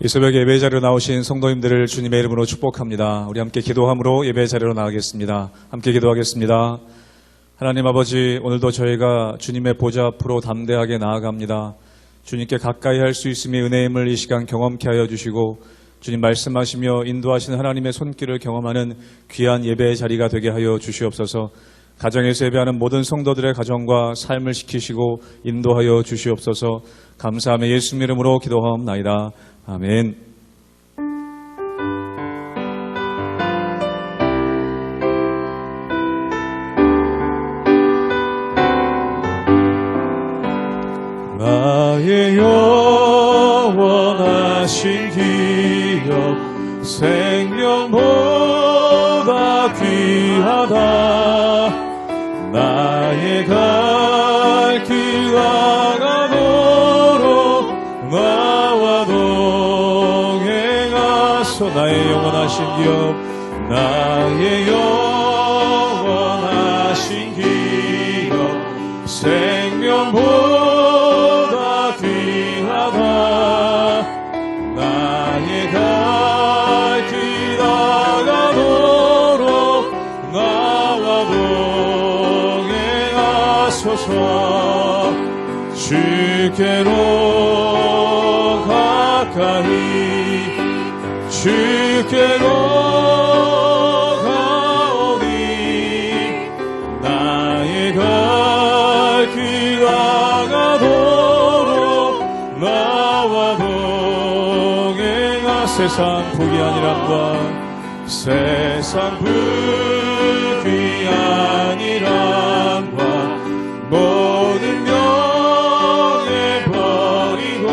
이 새벽에 예배 자리로 나오신 성도님들을 주님의 이름으로 축복합니다. 우리 함께 기도함으로 예배 자리로 나가겠습니다. 함께 기도하겠습니다. 하나님 아버지, 오늘도 저희가 주님의 보좌 앞으로 담대하게 나아갑니다. 주님께 가까이 할 수 있음의 은혜임을 이 시간 경험케 하여 주시고, 주님 말씀하시며 인도하시는 하나님의 손길을 경험하는 귀한 예배의 자리가 되게 하여 주시옵소서. 가정에서 예배하는 모든 성도들의 가정과 삶을 지키시고 인도하여 주시옵소서. 감사하며 예수님 이름으로 기도하옵나이다. 아멘. 나의 영원하신 기업 생명보다 귀하다. 나의 갈 길 나가도록 나와 동행하소. 나의 영원하신 기업, 나의 영원하신 기업 생명보다 귀하다. 나의 갈 길 나가도록 나와 동행하소서. 주께로 가까이, 주께로 가오니. 나의 갈 길 나가도록 나와 동행하. 세상 부귀하니란과 세상 부귀하니란과 모든 명예 버리고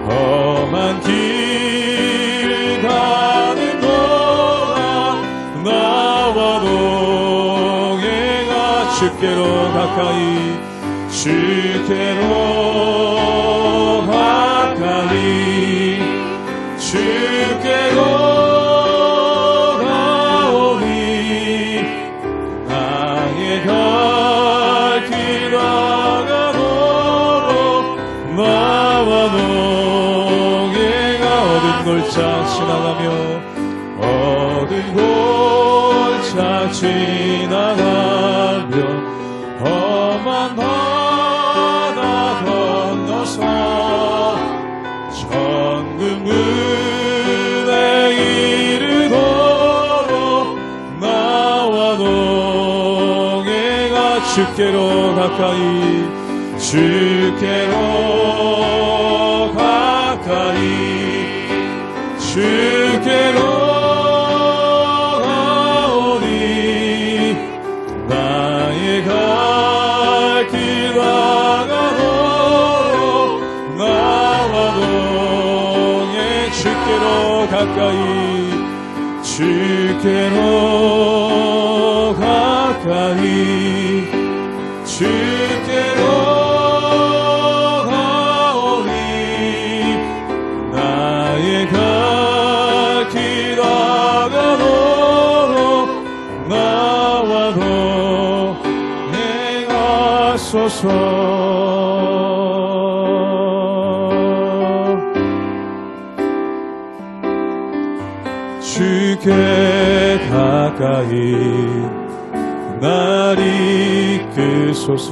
험한 길 가는 동안 나와 동행하. 주께로 가까이, 주께로 가까이, 주께로 가오니. 나의 갈 길 나가도록 나와 동행하. 어두운 골짜 지나가며, 어두운 골짜 지나가며 험한 바다 건너서 천국 문에 이르도록 나와 동행하. 주께로 가까이, 주께로 가까이, 주께로 가오니. 나의 갈 길 나가도록 나와 동행. 주께로 가까이, 주께로 가까이, 주께로 가오니. 나의 갈 길 나가도록 나와 동행하소서. 주께 가까이 날 이끄소서.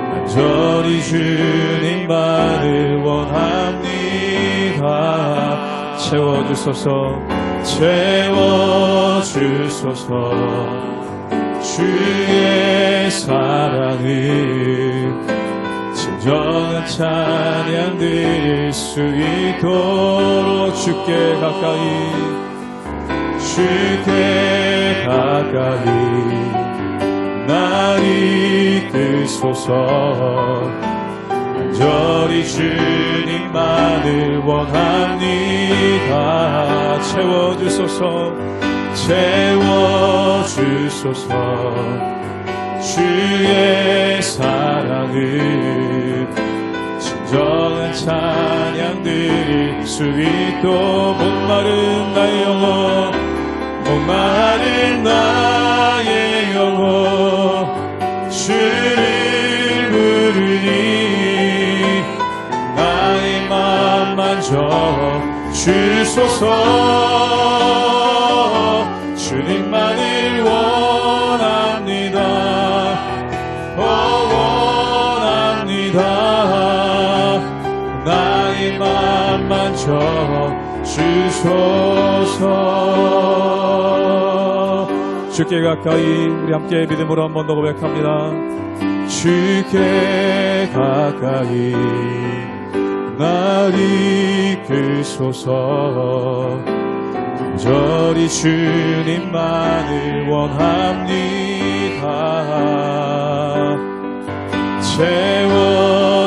간절히 주님만을 원합니다. 채워주소서, 채워주소서. 주의 사랑을 진정한 찬양 드릴 수 있도록 주께 가까이, 주께 가까이 날 이끄소서. 간절히 주님만을 원합니다. 채워주소서, 채워주소서. 주의 사랑을 진정한 찬양 드릴 수 있도록. 목마른 나의 영혼, 목마른 나의 영혼 주를 부르니 나의 마음 주소서. 주님만을 원합니다. 원합니다. 나의 맘 만져 주소서. 주께 가까이 우리 함께 믿음으로 한 번 더 고백합니다. 주께 가까이 날 이끄소서. 간절히 주님만을 원합니다.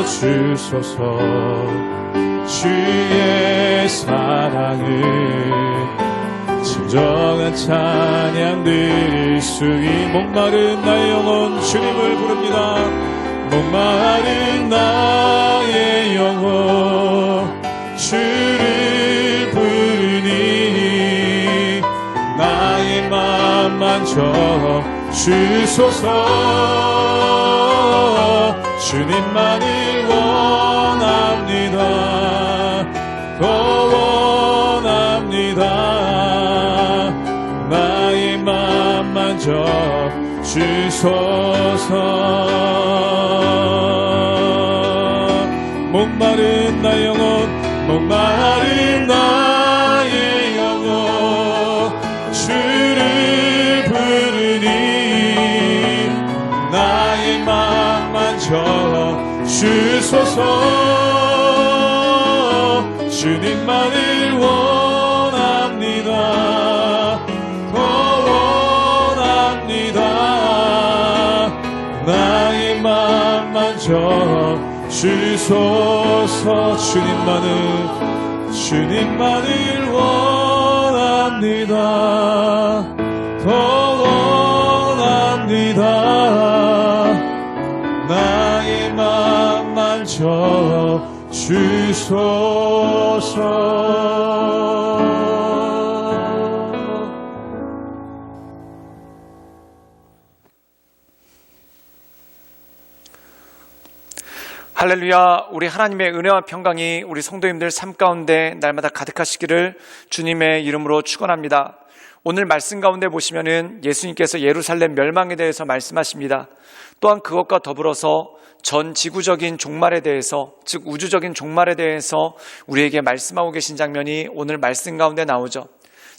채워주소서. 주의 사랑을 진정한 찬양 드릴 수 있는 목마른 나의 영혼 주님을 부릅니다. 목마른 나의 영혼 주를 부르니 나의 맘 만져 주소서. 주님만을 원합니다. 원합니다. 나의 맘 만져 주소서. 목마른 나의 영혼 목마른 나의 영혼 주를 부르니 나의 맘 만져 주소서. 주님만을 원합니다. 원합니다. 나의 맘 만져 주소서. 주님만을 원합니다. 더 원합니다. 나의 맘 만져 주소서. 할렐루야. 우리 하나님의 은혜와 평강이 우리 성도님들 삶 가운데 날마다 가득하시기를 주님의 이름으로 축원합니다. 오늘 말씀 가운데 보시면은 예수님께서 예루살렘 멸망에 대해서 말씀하십니다. 또한 그것과 더불어서 전 지구적인 종말에 대해서, 즉 우주적인 종말에 대해서 우리에게 말씀하고 계신 장면이 오늘 말씀 가운데 나오죠.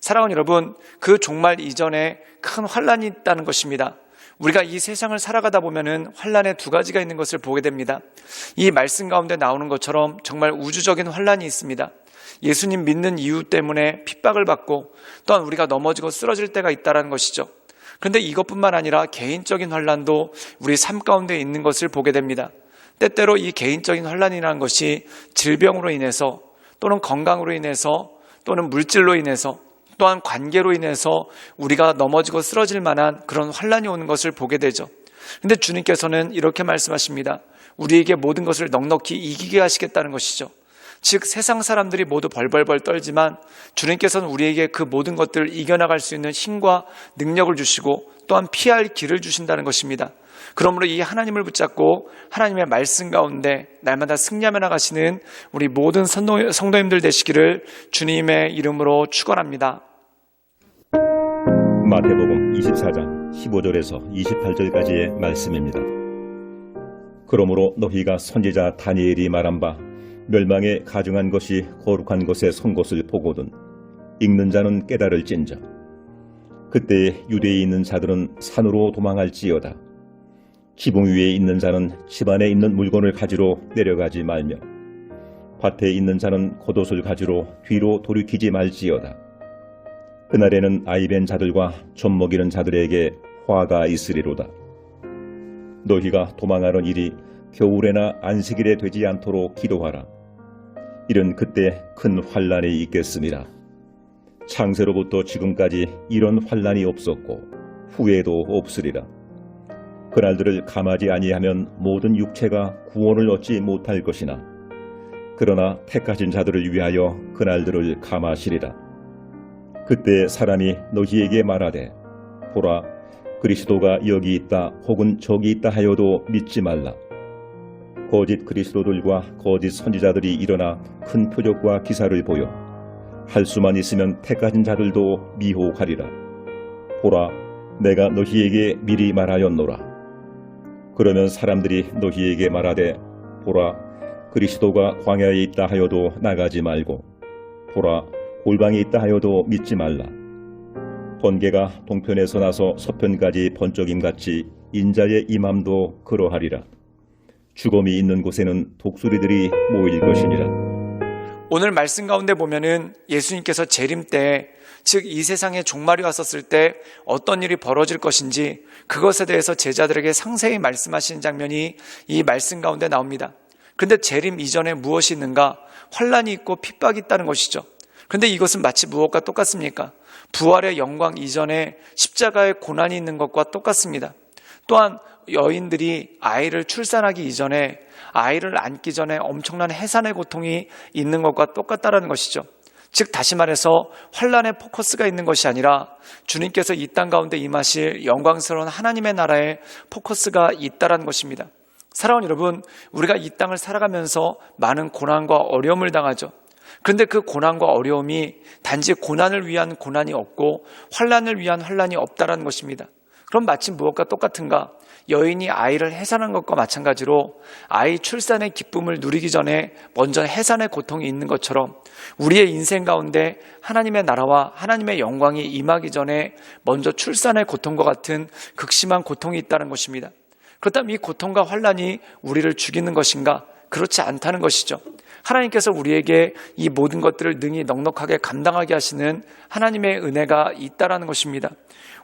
사랑하는 여러분, 그 종말 이전에 큰 환란이 있다는 것입니다. 우리가 이 세상을 살아가다 보면은 환란의 두 가지가 있는 것을 보게 됩니다. 이 말씀 가운데 나오는 것처럼 정말 우주적인 환란이 있습니다. 예수님 믿는 이유 때문에 핍박을 받고 또한 우리가 넘어지고 쓰러질 때가 있다는 것이죠. 그런데 이것뿐만 아니라 개인적인 환란도 우리 삶 가운데 있는 것을 보게 됩니다. 때때로 이 개인적인 환란이라는 것이 질병으로 인해서 또는 건강으로 인해서 또는 물질로 인해서 또한 관계로 인해서 우리가 넘어지고 쓰러질 만한 그런 환란이 오는 것을 보게 되죠. 그런데 주님께서는 이렇게 말씀하십니다. 우리에게 모든 것을 넉넉히 이기게 하시겠다는 것이죠. 즉 세상 사람들이 모두 벌벌벌 떨지만 주님께서는 우리에게 그 모든 것들을 이겨나갈 수 있는 힘과 능력을 주시고 또한 피할 길을 주신다는 것입니다. 그러므로 이 하나님을 붙잡고 하나님의 말씀 가운데 날마다 승리하며 나가시는 우리 모든 성도님들 되시기를 주님의 이름으로 축원합니다. 마태복음 24장 15절에서 28절까지의 말씀입니다. 그러므로 너희가 선지자 다니엘이 말한 바 멸망에 가증한 것이 거룩한 곳에 선 것을 보거든 읽는 자는 깨달을진저. 그때에 유대에 있는 자들은 산으로 도망할지어다. 지붕 위에 있는 자는 집 안에 있는 물건을 가지러 내려가지 말며 밭에 있는 자는 겉옷을 가지러 뒤로 돌이키지 말지어다. 그날에는 아이벤 자들과 젖 먹이는 자들에게 화가 있으리로다. 너희가 도망하는 일이 겨울에나 안식일에 되지 않도록 기도하라. 이른 그때 큰 환란이 있겠습니다. 창세로부터 지금까지 이런 환란이 없었고 후에도 없으리라. 그날들을 감하지 아니하면 모든 육체가 구원을 얻지 못할 것이나 그러나 택하신 자들을 위하여 그날들을 감하시리라. 그때 사람이 너희에게 말하되 보라 그리스도가 여기 있다 혹은 저기 있다 하여도 믿지 말라. 거짓 그리스도들과 거짓 선지자들이 일어나 큰 표적과 기사를 보여 할 수만 있으면 택하신 자들도 미혹하리라. 보라, 내가 너희에게 미리 말하였노라. 그러면 사람들이 너희에게 말하되, 보라, 그리스도가 광야에 있다 하여도 나가지 말고, 보라, 골방에 있다 하여도 믿지 말라. 번개가 동편에서 나서 서편까지 번쩍임같이 인자의 임함도 그러하리라. 죽음이 있는 곳에는 독수리들이 모일 것이니라. 오늘 말씀 가운데 보면은 예수님께서 재림 때, 즉 이 세상에 종말이 왔었을 때 어떤 일이 벌어질 것인지 그것에 대해서 제자들에게 상세히 말씀하시는 장면이 이 말씀 가운데 나옵니다. 그런데 재림 이전에 무엇이 있는가? 환란이 있고 핍박이 있다는 것이죠. 그런데 이것은 마치 무엇과 똑같습니까? 부활의 영광 이전에 십자가의 고난이 있는 것과 똑같습니다. 또한 여인들이 아이를 출산하기 이전에, 아이를 안기 전에 엄청난 해산의 고통이 있는 것과 똑같다는 것이죠. 즉 다시 말해서 환란의 포커스가 있는 것이 아니라 주님께서 이 땅 가운데 임하실 영광스러운 하나님의 나라에 포커스가 있다는 것입니다. 사랑하는 여러분, 우리가 이 땅을 살아가면서 많은 고난과 어려움을 당하죠. 그런데 그 고난과 어려움이 단지 고난을 위한 고난이 없고 환란을 위한 환란이 없다는 것입니다. 그럼 마치 무엇과 똑같은가? 여인이 아이를 해산한 것과 마찬가지로 아이 출산의 기쁨을 누리기 전에 먼저 해산의 고통이 있는 것처럼 우리의 인생 가운데 하나님의 나라와 하나님의 영광이 임하기 전에 먼저 출산의 고통과 같은 극심한 고통이 있다는 것입니다. 그렇다면 이 고통과 환란이 우리를 죽이는 것인가? 그렇지 않다는 것이죠. 하나님께서 우리에게 이 모든 것들을 능히 넉넉하게 감당하게 하시는 하나님의 은혜가 있다는 것입니다.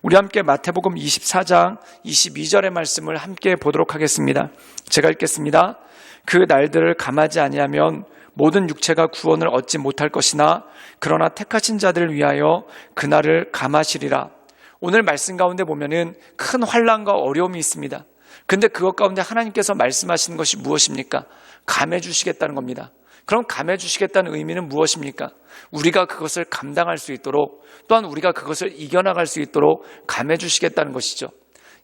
우리 함께 마태복음 24장 22절의 말씀을 함께 보도록 하겠습니다. 제가 읽겠습니다. 그 날들을 감하지 아니하면 모든 육체가 구원을 얻지 못할 것이나 그러나 택하신 자들을 위하여 그날을 감하시리라. 오늘 말씀 가운데 보면은 큰 환난과 어려움이 있습니다. 근데 그것 가운데 하나님께서 말씀하시는 것이 무엇입니까? 감해 주시겠다는 겁니다. 그럼 감해 주시겠다는 의미는 무엇입니까? 우리가 그것을 감당할 수 있도록, 또한 우리가 그것을 이겨나갈 수 있도록 감해 주시겠다는 것이죠.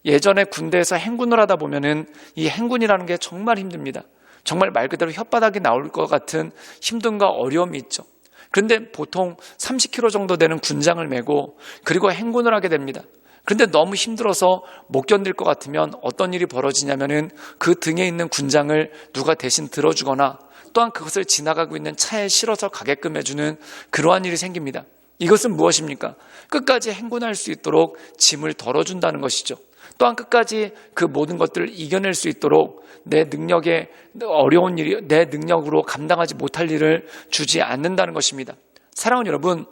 예전에 군대에서 행군을 하다 보면은 이 행군이라는 게 정말 힘듭니다. 정말 말 그대로 혓바닥이 나올 것 같은 힘듦과 어려움이 있죠. 그런데 보통 30kg 정도 되는 군장을 메고 그리고 행군을 하게 됩니다. 그런데 너무 힘들어서 못 견딜 것 같으면 어떤 일이 벌어지냐면은 그 등에 있는 군장을 누가 대신 들어주거나 또한 그것을 지나가고 있는 차에 실어서 가게끔 해주는 그러한 일이 생깁니다. 이것은 무엇입니까? 끝까지 행군할 수 있도록 짐을 덜어준다는 것이죠. 또한 끝까지 그 모든 것들을 이겨낼 수 있도록 내 능력에 어려운 일이 내 능력으로 감당하지 못할 일을 주지 않는다는 것입니다. 사랑하는 여러분,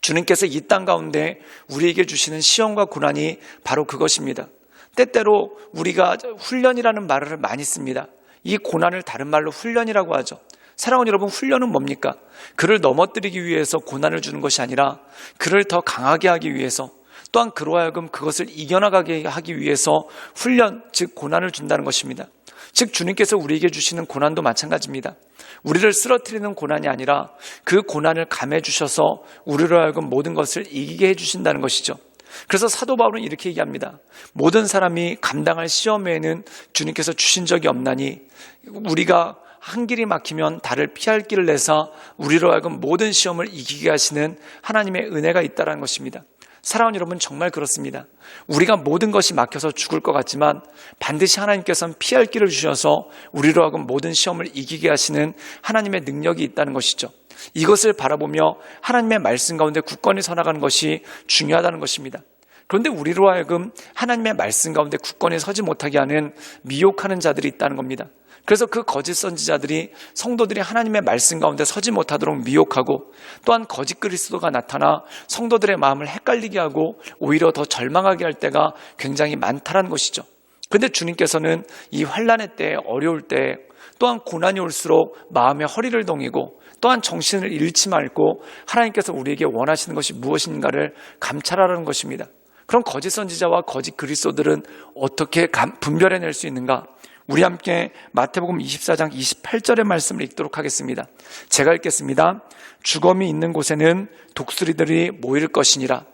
주님께서 이 땅 가운데 우리에게 주시는 시험과 고난이 바로 그것입니다. 때때로 우리가 훈련이라는 말을 많이 씁니다. 이 고난을 다른 말로 훈련이라고 하죠. 사랑하는 여러분, 훈련은 뭡니까? 그를 넘어뜨리기 위해서 고난을 주는 것이 아니라 그를 더 강하게 하기 위해서, 또한 그로 하여금 그것을 이겨나가게 하기 위해서 훈련, 즉 고난을 준다는 것입니다. 즉 주님께서 우리에게 주시는 고난도 마찬가지입니다. 우리를 쓰러뜨리는 고난이 아니라 그 고난을 감해 주셔서 우리로 하여금 모든 것을 이기게 해주신다는 것이죠. 그래서 사도 바울은 이렇게 얘기합니다. 모든 사람이 감당할 시험 외에는 주님께서 주신 적이 없나니 우리가 한 길이 막히면 달을 피할 길을 내사 우리로 하여금 모든 시험을 이기게 하시는 하나님의 은혜가 있다는 것입니다. 사랑하는 여러분, 정말 그렇습니다. 우리가 모든 것이 막혀서 죽을 것 같지만 반드시 하나님께서는 피할 길을 주셔서 우리로 하여금 모든 시험을 이기게 하시는 하나님의 능력이 있다는 것이죠. 이것을 바라보며 하나님의 말씀 가운데 굳건히 서나가는 것이 중요하다는 것입니다. 그런데 우리로 하여금 하나님의 말씀 가운데 굳건히 서지 못하게 하는 미혹하는 자들이 있다는 겁니다. 그래서 그 거짓 선지자들이 성도들이 하나님의 말씀 가운데 서지 못하도록 미혹하고, 또한 거짓 그리스도가 나타나 성도들의 마음을 헷갈리게 하고 오히려 더 절망하게 할 때가 굉장히 많다는 것이죠. 그런데 주님께서는 이 환난의 때에, 어려울 때, 또한 고난이 올수록 마음의 허리를 동이고 또한 정신을 잃지 말고 하나님께서 우리에게 원하시는 것이 무엇인가를 감찰하라는 것입니다. 그럼 거짓 선지자와 거짓 그리스도들은 어떻게 분별해낼 수 있는가? 우리 함께 마태복음 24장 28절의 말씀을 읽도록 하겠습니다. 제가 읽겠습니다. 죽음이 있는 곳에는 독수리들이 모일 것이니라.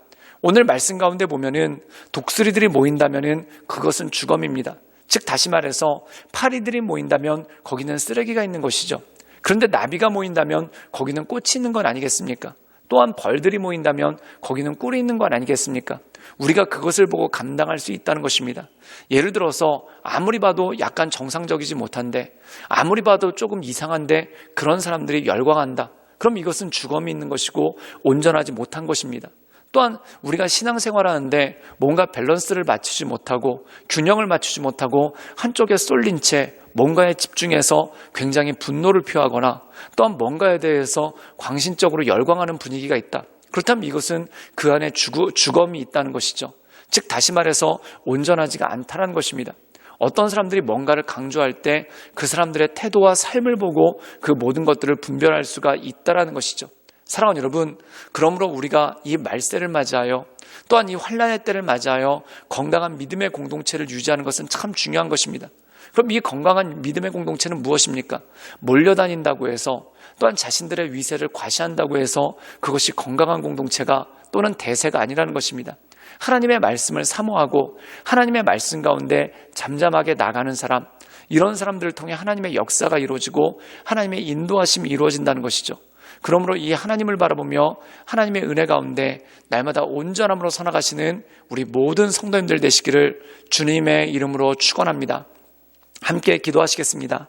오늘 말씀 가운데 보면은 독수리들이 모인다면은 그것은 죽음입니다. 즉 다시 말해서 파리들이 모인다면 거기는 쓰레기가 있는 것이죠. 그런데 나비가 모인다면 거기는 꽃이 있는 건 아니겠습니까? 또한 벌들이 모인다면 거기는 꿀이 있는 건 아니겠습니까? 우리가 그것을 보고 감당할 수 있다는 것입니다. 예를 들어서 아무리 봐도 약간 정상적이지 못한데, 아무리 봐도 조금 이상한데 그런 사람들이 열광한다. 그럼 이것은 죽음이 있는 것이고 온전하지 못한 것입니다. 또한 우리가 신앙생활하는데 뭔가 밸런스를 맞추지 못하고 균형을 맞추지 못하고 한쪽에 쏠린 채 뭔가에 집중해서 굉장히 분노를 표하거나 또한 뭔가에 대해서 광신적으로 열광하는 분위기가 있다. 그렇다면 이것은 그 안에 죽음이 있다는 것이죠. 즉 다시 말해서 온전하지가 않다는 것입니다. 어떤 사람들이 뭔가를 강조할 때 그 사람들의 태도와 삶을 보고 그 모든 것들을 분별할 수가 있다는 것이죠. 사랑하는 여러분, 그러므로 우리가 이 말세를 맞이하여 또한 이 환난의 때를 맞이하여 건강한 믿음의 공동체를 유지하는 것은 참 중요한 것입니다. 그럼 이 건강한 믿음의 공동체는 무엇입니까? 몰려다닌다고 해서 또한 자신들의 위세를 과시한다고 해서 그것이 건강한 공동체가 또는 대세가 아니라는 것입니다. 하나님의 말씀을 사모하고 하나님의 말씀 가운데 잠잠하게 나가는 사람, 이런 사람들을 통해 하나님의 역사가 이루어지고 하나님의 인도하심이 이루어진다는 것이죠. 그러므로 이 하나님을 바라보며 하나님의 은혜 가운데 날마다 온전함으로 살아가시는 우리 모든 성도님들 되시기를 주님의 이름으로 축원합니다. 함께 기도하시겠습니다.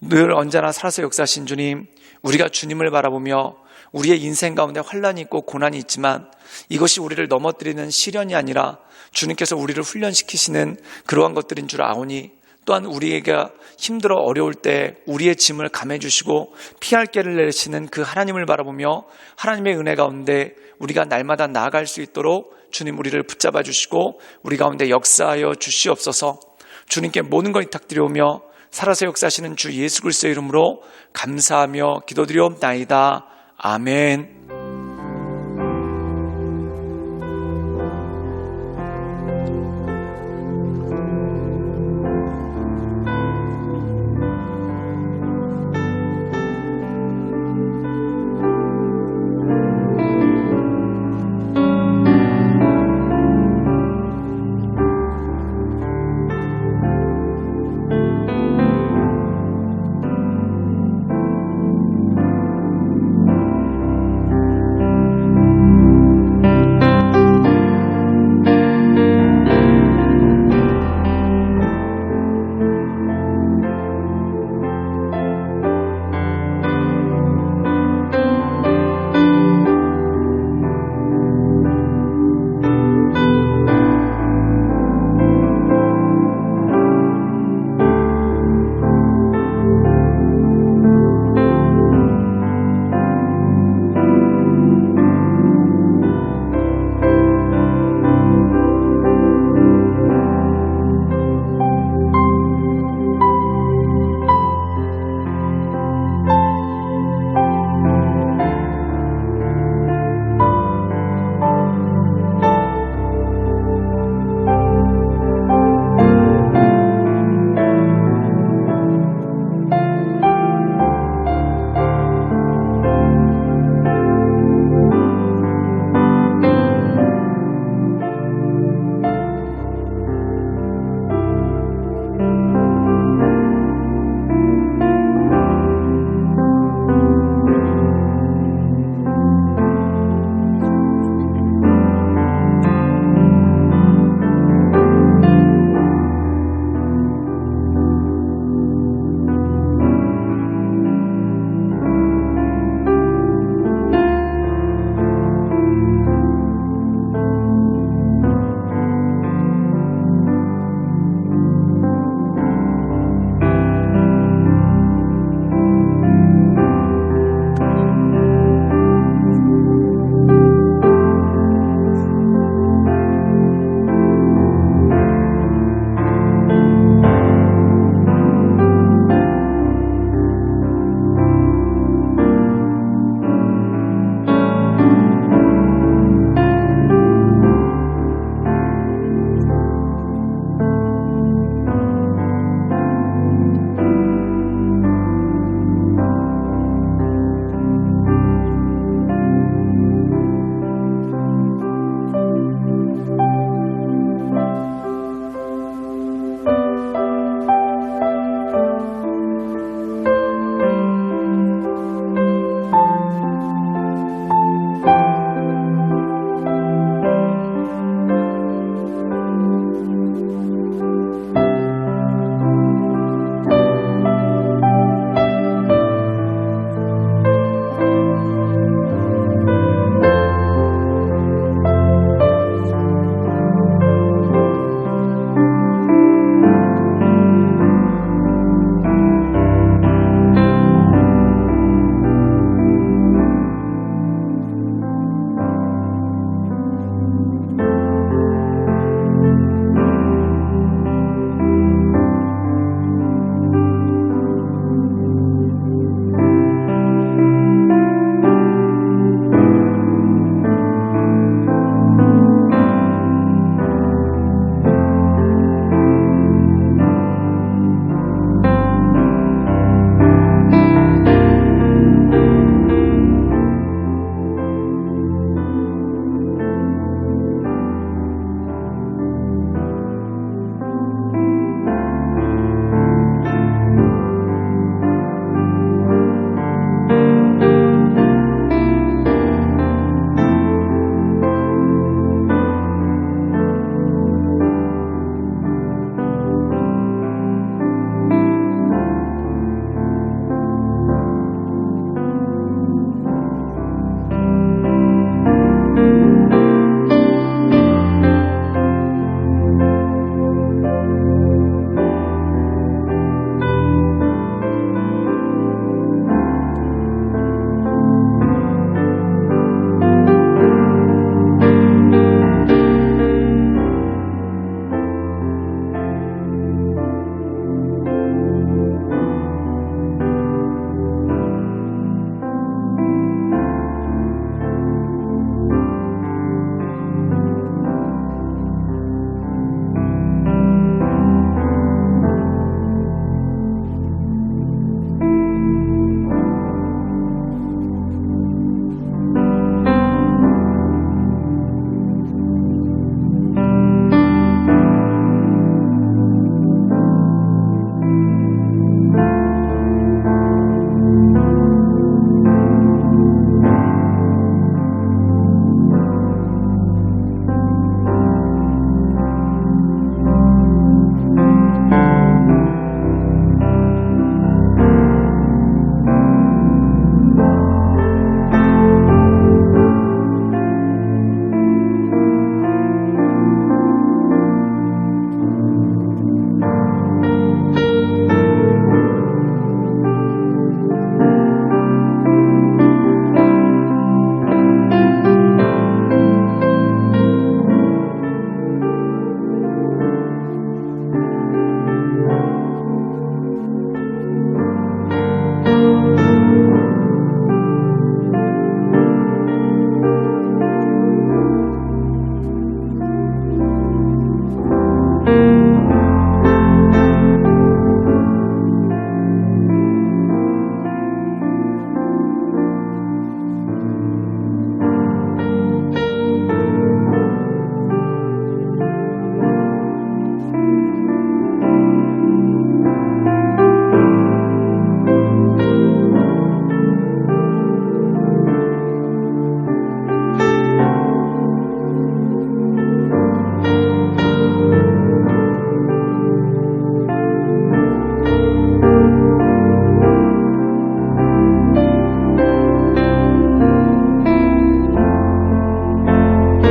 늘 언제나 살아서 역사하신 주님, 우리가 주님을 바라보며 우리의 인생 가운데 환난이 있고 고난이 있지만 이것이 우리를 넘어뜨리는 시련이 아니라 주님께서 우리를 훈련시키시는 그러한 것들인 줄 아오니, 또한 우리가 힘들어 어려울 때 우리의 짐을 감해주시고 피할 길을 내시는 그 하나님을 바라보며 하나님의 은혜 가운데 우리가 날마다 나아갈 수 있도록 주님 우리를 붙잡아 주시고 우리 가운데 역사하여 주시옵소서. 주님께 모든 걸 부탁드리오며 살아서 역사하시는 주 예수 그리스도의 이름으로 감사하며 기도드리옵나이다. 아멘.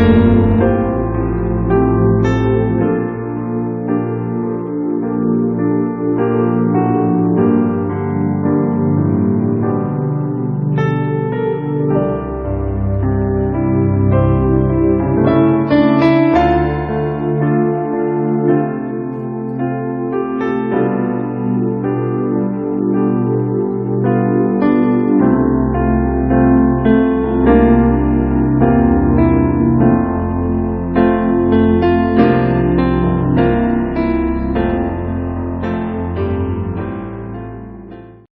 있습니다.